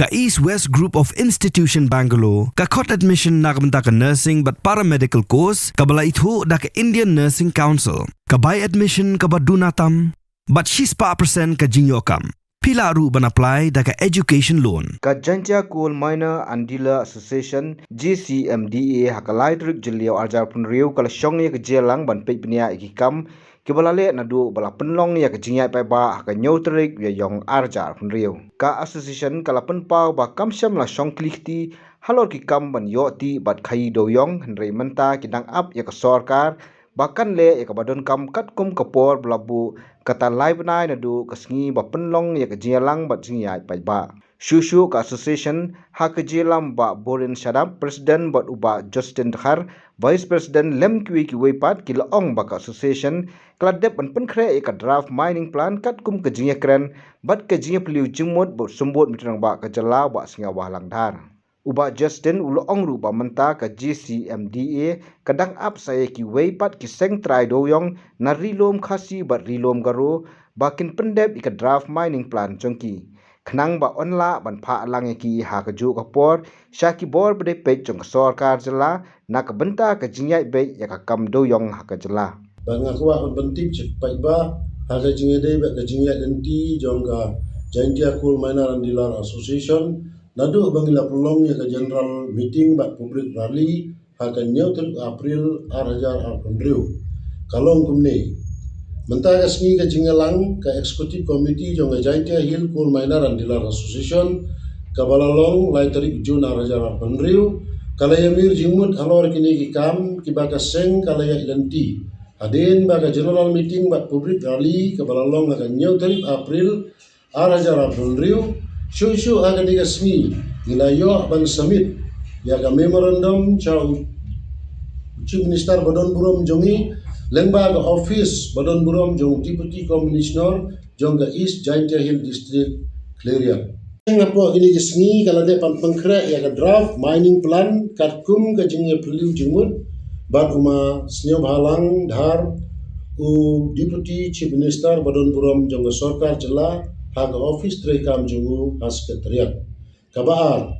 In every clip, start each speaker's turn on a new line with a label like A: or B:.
A: ka East West Group of Institution Bangalore, ka khot admission na kabanta ka nursing but paramedical course, ka bala itho da ka Indian Nursing Council, ka buy admission ka badunatam, but she's pa percent ka jinyokam. Pila ru ban apply da ka education loan.
B: Ka Jantia Coal Miner and Dealer Association GCMDA hakalai trik jeliau arjar pun riu kala syong ya ke jelang ban pek penia ikikam kibalale na du bala penlong ya ke jingai pai ba ka nyotrik ya yong arjar pun riu. Ka association kala penpau ba kamsyam la syong klikti halor kikam ban yoti bat khai do yong henrei menta kidang up ya ke sorkar bahkan le ya ke badon kam kat kum kapor belabu kata live nai na du kasngi ba penlong ya ke jelang bat jingai pai ba. Shushu ka association ha ke jelam ba Borin Shadam president bat uba Justin Dhar vice president lem kui ki weipat ki laong ba ka association kladep ban penkre ka draft mining plan kat kum ke jingai kren bat ke jingai peliu jingmut bo sumbut mitrang ba ka jala ba singa walang dhar. Uba Justin ulong ru ba menta ka GCMDA kadang up saya ki weipat ki seng try doyong na rilom khasi ba rilom garo bakin pendep ika draft mining plan chongki. Khnang ba onla ban pha lang ki ha ka ju ka por shaki bor bde pek chong sarkar jala na ka benta ka jingai be ya ka kam doyong ha ka jala.
C: Banga kwa on bentip chek pai ba ha ka jingai de ba ka jingai denti jong ka Jantia Coal Miner and Dealer Association nadu bangila pelong ya ke general meeting bat public rally akan nyautul April 2020 kalong kumne mentah kasmi ke jingalang ke executive committee jong Jantia Hill Coal Miner and Dealer Association kabalalong lai tarik Jun 2020 kalayamir jingmut alor kini kikam kibaka seng kalaya identi adin baga general meeting bat public rally kabalalong akan nyautul April 2020 Shushu akan digasmi ilayo ban summit ya ka memorandum chau chief minister badon burom jongi lengba ka office badon burom jong deputy commissioner jong ka East Jantia Hill district clearia ngapo ini gismi kala de pan pangkre ya ka draft mining plan katkum ka jinge peliu jingmut bat uma snyo bhalang dhar u deputy chief minister badon burom jong ka sarkar jela haga office tray kam jungu has keteriak kabar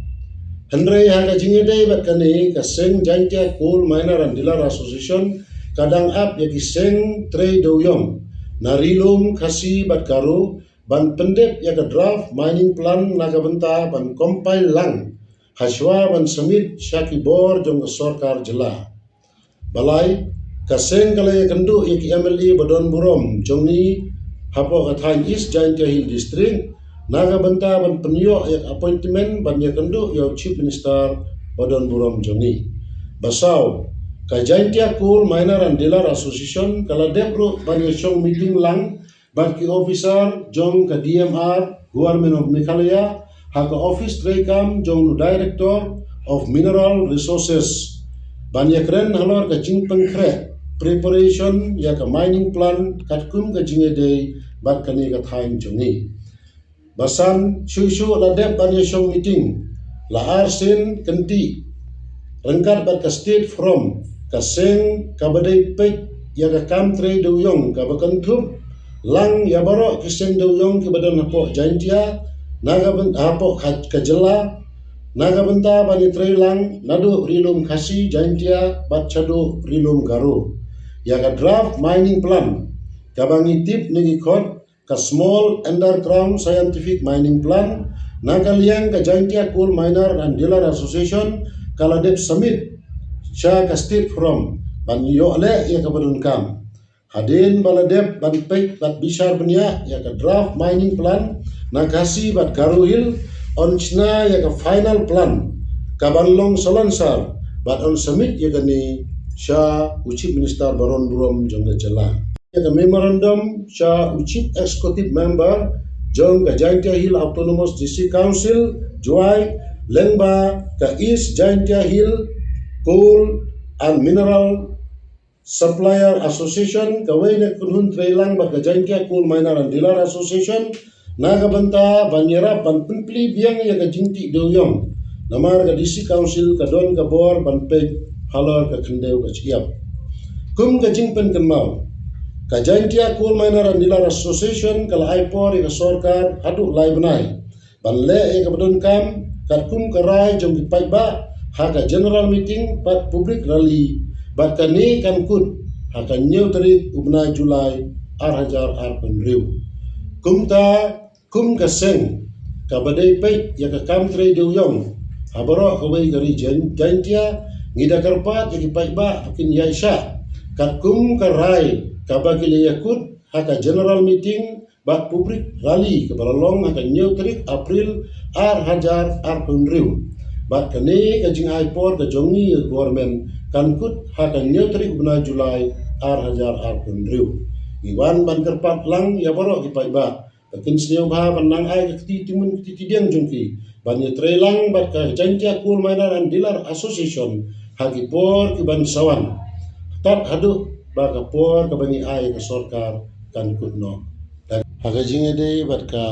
C: Henry haga jinge day bat kane ka seng Jantia Coal Miner and Dealer Association kadang up ya ki seng tray doyong narilum khasi bat karo ban pendep ya ka draft mining plan naga benta ban compile lang haswa ban submit syaki bor jong sarkar jela balai ka seng kale kendu ya ki MLA badon burom jongni hapo kathan East Jantia Hill district naga benta ban penyo ya appointment ban ya kendu ya chief minister badon burom joni basau ka Jantia Coal Miner and Dealer Association kala depro ban ya shong meeting lang ban ki officer jong ka DMR government of Meghalaya ha ka office trekam jong director of mineral resources ban ya kren halor ka jingpeng kre preparation ya ka mining plan katkum ka jinge day bat kani ka thain jungi basan shushu la dep ban ya shong meeting la arsin kenti rengkat bat ka state from ka seng ka badai pek ya ka country doyong ka bakantup lang ya baro ki seng doyong ki badan hapo Jantia naga ben hapo ka jela naga benta ban tray lang nadu rilum khasi Jantia bat chadu rilum garo ya ka draft mining plan kabangi tip nigi khot ka small underground scientific mining plan nakaliang ka Jantia Coal Miner and Dealer Association kala dep summit sya ka state from ban yo le ya ka badun kam hadin baladep ban pek bat bisar benia ya ka draft mining plan nakasi bat Garo Hill on chna ya ka final plan kabanlong solansar bat on summit ya gani sya chief minister baron burom jongga jela ya ka memorandum sya chief executive member jongga Jantia Hill Autonomous District Council juai lengba ka East Jantia Hill Coal and Mineral Supplier Association kawai na kunhun trailang ba ka Jantia Coal Miner and Dealer Association naga banta banyera ban pimpli biang ya ka jingti doyong namar ka district council ka don ka bor ban pek halor ka kendeu ka chiap kum ka jingpen kemau ka Jantia Coal Miner and Dealer Association kala aipor ka sarkar hadu lai benai ban le kabadon kam kat kum karai jong ki pai ba haka general meeting pat public rally bat kani kan kun haka new tarik ubna Julai hajar penriu kum kaseng kabadai pai ya ka kam tre de yong habaro kawai gari jantia ngida karpat ya ki pai ba akin yaisha kat kum karai kabagile yakut haka general meeting bat public rally kebalalong haka new tarik April hajar penriu bat kani kajing aipor ka jongi government kan kut haka new tarik ubna Julai hajar penriu iwan ban kerpat lang ya borok ki pai ba kakin sneu ba panang ai ka ti timun ti tidiang jongki ban ye trelang bat ka jantia coal miner and dealer association hagi por ki ban sawan tat hadu ba ka por ka bani ai ka sarkar kan kutno haga jinge de bat ka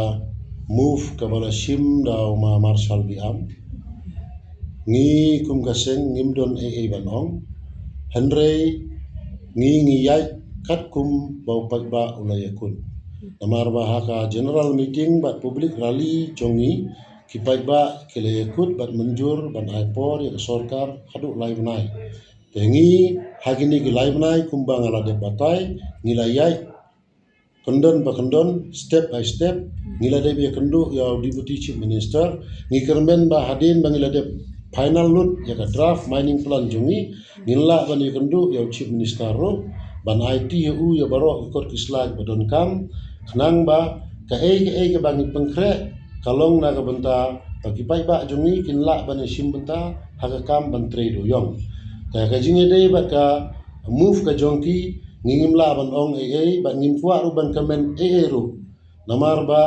C: move ka bala shim da ma marshal biam ngi kum ka seng ngimdon e banong henrei ngi yai kat kum bau pat ba ulayakun namar ba haka general meeting bat public rally jongi kipai ba kilayakut bat menjur ban aipor ya sarkar hadu lai benai tengi hagini ki lai benai kumbang ala de batai nilayai kendon ba kendon step by step ngila de ya kendu ya deputy chief minister ngikermen ba hadin bangila de final lut ya ka draft mining plan jongi ngila ban ya kendu ya chief minister ro ban IT u ya barok ikut kislag badon kam kenang ba ka ke bangi pengkre kalong na ka benta bagi pai ba jongi kinla ban sim benta haga kam ban tre do yong ka jinge de ba ka move ka jongki ngingim la ban ong ban ngim fuwa ru ban kamen ru namar ba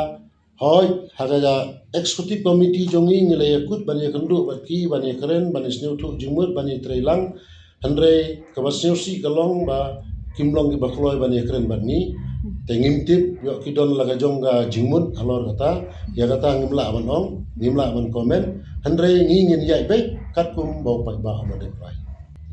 C: hoy haga ja executive committee jongi ngile yakut ban yakendu bat ki ban keren ban sneu tu jumur ban trelang andre kabasneu si kalong ba kimlong ki bakloi ban keren ban ni tengim tip yo kidon laga jongga jingmut alor kata ya kata ngimla ban ong ngimla ban komen andre ngingin yai be katkum bau pai ba amade pai.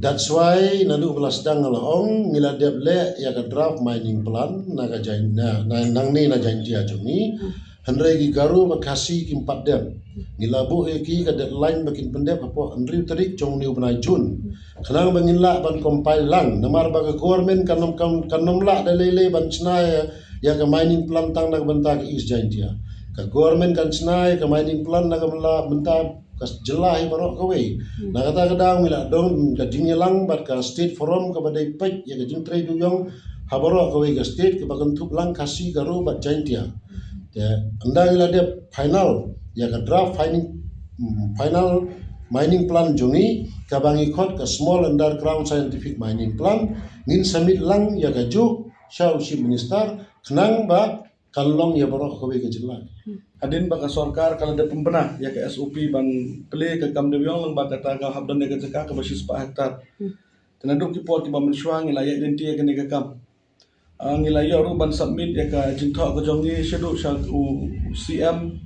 C: That's why nalu belas dang ong ngila dep le ya ka draft mining plan naga jain na nang ni na jain dia jongi andre gi garu makasi kim padem ngila bu ki ka deadline makin pendep apo andri tarik jong niu benai Jun kanang bangin la ban compile lang namar ba ka government kanom la da lele ban chnai ya ka mining plan tang nag benta ki is jain dia ka government kan chnai ka mining plan nag mala benta kas jelai barok kawe na kata kadang mila dong ka jingelang bat ka state forum ka badai pek ya ka jing trade yong habaro kawe ka state ka bagan tup lang kasi garu bat jain dia ya anda ila de final ya ka draft final mining plan jongi ka bangi khot ka small underground scientific mining plan ngin submit lang ya ka ju shall chief minister kenang ba kalong ya barok kawe ka jelai
D: adin baka sarkar kalau ada pembenah ya ke SOP ban play ke kam dewyong lang baka taga habdan ne ke ka basis pa hektar tenadu ki pot ki ban mensuang ilaya identi ke ne ke kam ngilaya ru ban submit ya ka jintho ke jongi shedu sha CM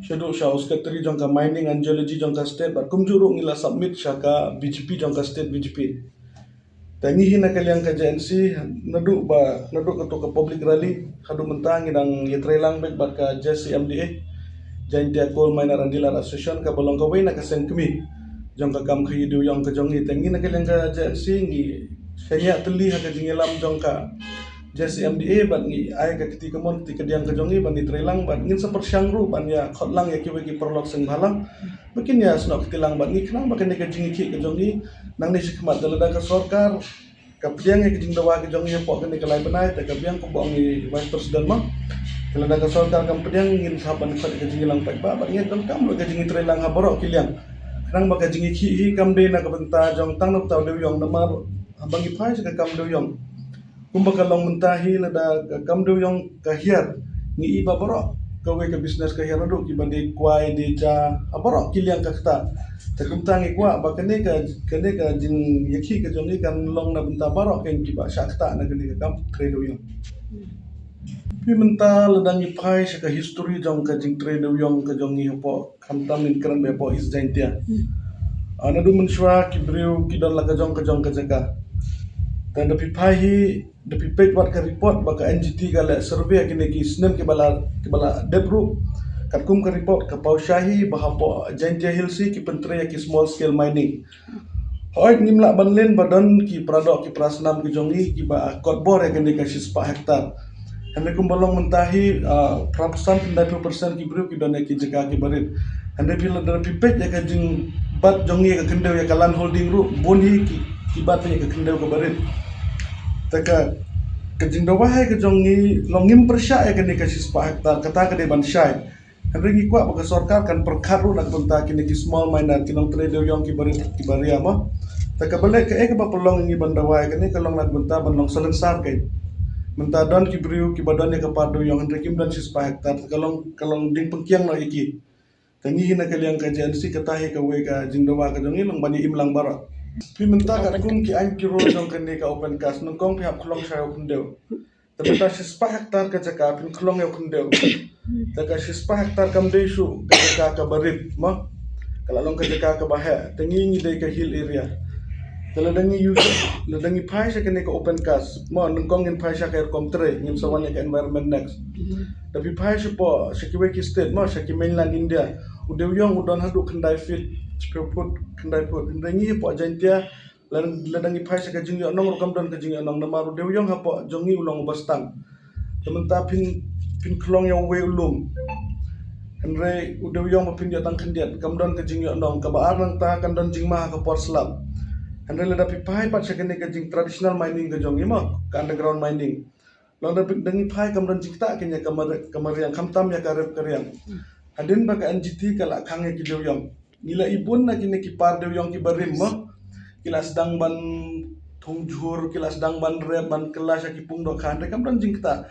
D: shedu sha secretary jongka mining and geology jongka state bat kumjuru ngila submit sha ka BGP jongka state BGP tangi hina kaliang ka JNC nadu ketua ke public rally hadu mentang idang yetrelang bek bat ka JCMDA Jaintia Coal Miner and Dealer Association ka bolong ka na kaseng kemi jong ka kam khayi du yong ka jongi tangi na kaliang ka JNC ngi kaya teli ha ka jingelam jong ka JCMDA bat ngi ay ka kiti kamon kiti kadiang ka jongi ban yetrelang bat ngin seper syangru ban ya khotlang ya kiwe ki perlok seng halang makin ya snok kitilang bat ngi kenang bakan ka jingi ki ka jongi nang ni sikmat dalada ka sarkar kapiang yang kijing dawa kijong yang pok kini kelai benai tak kapiang ko bong ni vice president mah kelada ka sarkar kam pediang ngin saban ka kijing lang pak ba ngin tam kam lo kijing trelang ha borok kiliang nang ba kijing ki kam de na ka benta jong tang nop taw de yong namar abang i phai ka kam de yong kumba ka long mentahi lada kam de yong ka hiar ni iba borok kawe ka business ka hiar adu ki bandi kwai de cha borok kiliang ka kata terkumtang ikwa ba kene ka jing yakhi ka jongi kan long na benta barok ken ki ba shakta na kene ka kam credo yong pi menta ladang i phai ka history jong ka jing credo yong ka jongi po khamtam in kran be po is jaintia ana du menshwa ki breu ki don la ka jong ka jaga dan pi phai hi de pi pet wat ka report ba ka NGT ka le survey kene ki snem ke bala debru kat kum ke report ke Pau Syahi bahapo Jaintia Hilsi ki pentre ki small scale mining. Hoi nimla banlen badan ki pradok ki prasnam ki jongi ki ba kotbor ya kene ka 4 hektar. Hande kum balong mentahi prapusan 90% ki bru ki done ki jeka ki barit. Hande bila dar pipet ya ka jing bat jongi ka kendeu ya kalan holding ru boni ki bat ya ka kendeu ka barit. Taka kejing dawah ke jongi longim persya ya kene ka 4 hektar kata ka de ban syai. Hande ngi kwa baka sarkar kan perkaru nak benta kini ki small miner kinong trader yang ki barit ki baria ma. Taka balik ke ba pelong ngi bandawai kene kalong nak benta ban long selensar kai. Mentadan ki beriu ki badan ya kapado yang hendrakim dan 4 hektar kalong ding pengkiang na iki. Tangi hina kaliang ka JNC katahi ka we ka jingdawa ka jongi long bani imlang bara. Pi menta ka kum ki an ki ro jong kene ka open cast nong kong pihak klong sa open deu. Tapi 4 hektar ka jaka pin klong ya open deu. Taka 4 hektar kam desu ka jaka ka barit ma. Kalalong ka jaka ka bahe tangi ngi dei ka hill area. Ladangi user, ladangi pai sa kene ka open cast, mo nungkong in pai sa ka aircom 3, ngin sa wanya ka environment next. Tapi pai sa po, sa kiweki state mo, sa ki mainland India, udewyong udon hadu kendai fit, spewput kendai put. Ladangi po Jaintia, ladangi pai sa ka jingyo anong rukam don ka jingyo anong namaru udewyong hapo jongi ulong ubastang. Tementah pin klong yang we ulum. Henry udewyong mapin jatang kendiat, kamdon ka jingyo anong kabaarang ta kandon jingmah ka por slab. Anda lada pipai pat sekene kajing traditional mining ke jongi mo ke underground mining. Long da dengi pai kamran jikta kenya kamar yang kamtam ya karep karyang. Adin baka NGT kala kange ki dewyong. Nila ibun na kini ki par dewyong ki barim mo. Kila sedang ban tungjur, kila sedang ban rep ban kelas ya ki pungdok kande kamran jikta.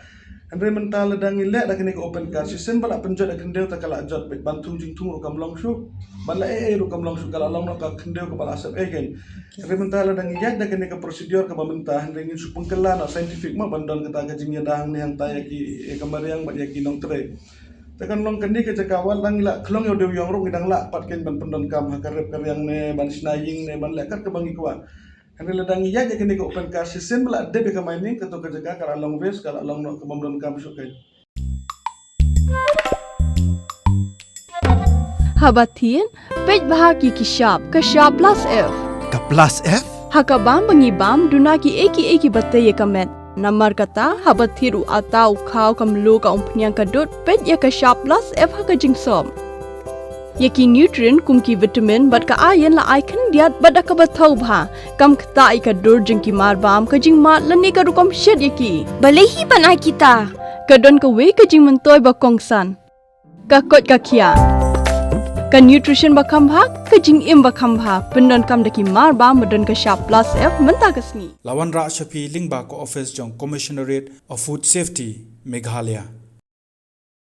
D: Andre mental dangi le da kini ke open car sistem bala penjot akan deu tak kala jot bet bantung jingtung rukam longshu. Bala rukam longshu kala long ka kendeu ke bala asap egen. Andre mental dangi yat da kini ke prosedur ke pemerintah andre ngin supung kala na scientific ma bandon kata ka jingnya dahang ni hang taya ki kamar yang ba ki nong tre. Tekan long kendi ke jakawal dangi la klong yo deu yang rong idang la pat ken ban pendon kam hakarep karyang ne ban snaying ne ban lekat ke bangi kwa. Henry ladangi ya kini ke open car sistem bela debe ke mining ketu ke jaka kala long west kala long no ke bomdon kam sukai.
E: Habatin pej bahaki ki sharp plus F.
A: Ka plus F?
E: Hakabam bangibam dunaki eki bataye kamet. Namar kata habathiru atau kau kamlu ka umpnyang kadut pej ya ka sharp plus F haka jingsom. Yaki nutrient kumki vitamin bat ka iron la icon diat bat ka bathau bha kam kta ka dur jingki mar bam ka jing mat lani ka rukom shed yaki balehi banai kita ka don ka we ka jing mentoy ba kongsan ka kot ka khia ka nutrition ba kham bha ka jing im ba kham bha pendon kam daki mar bam badon ka sharp plus F menta kasni
F: Lawan Ra Shafi Lingba ko office jong Commissionerate of Food Safety Meghalaya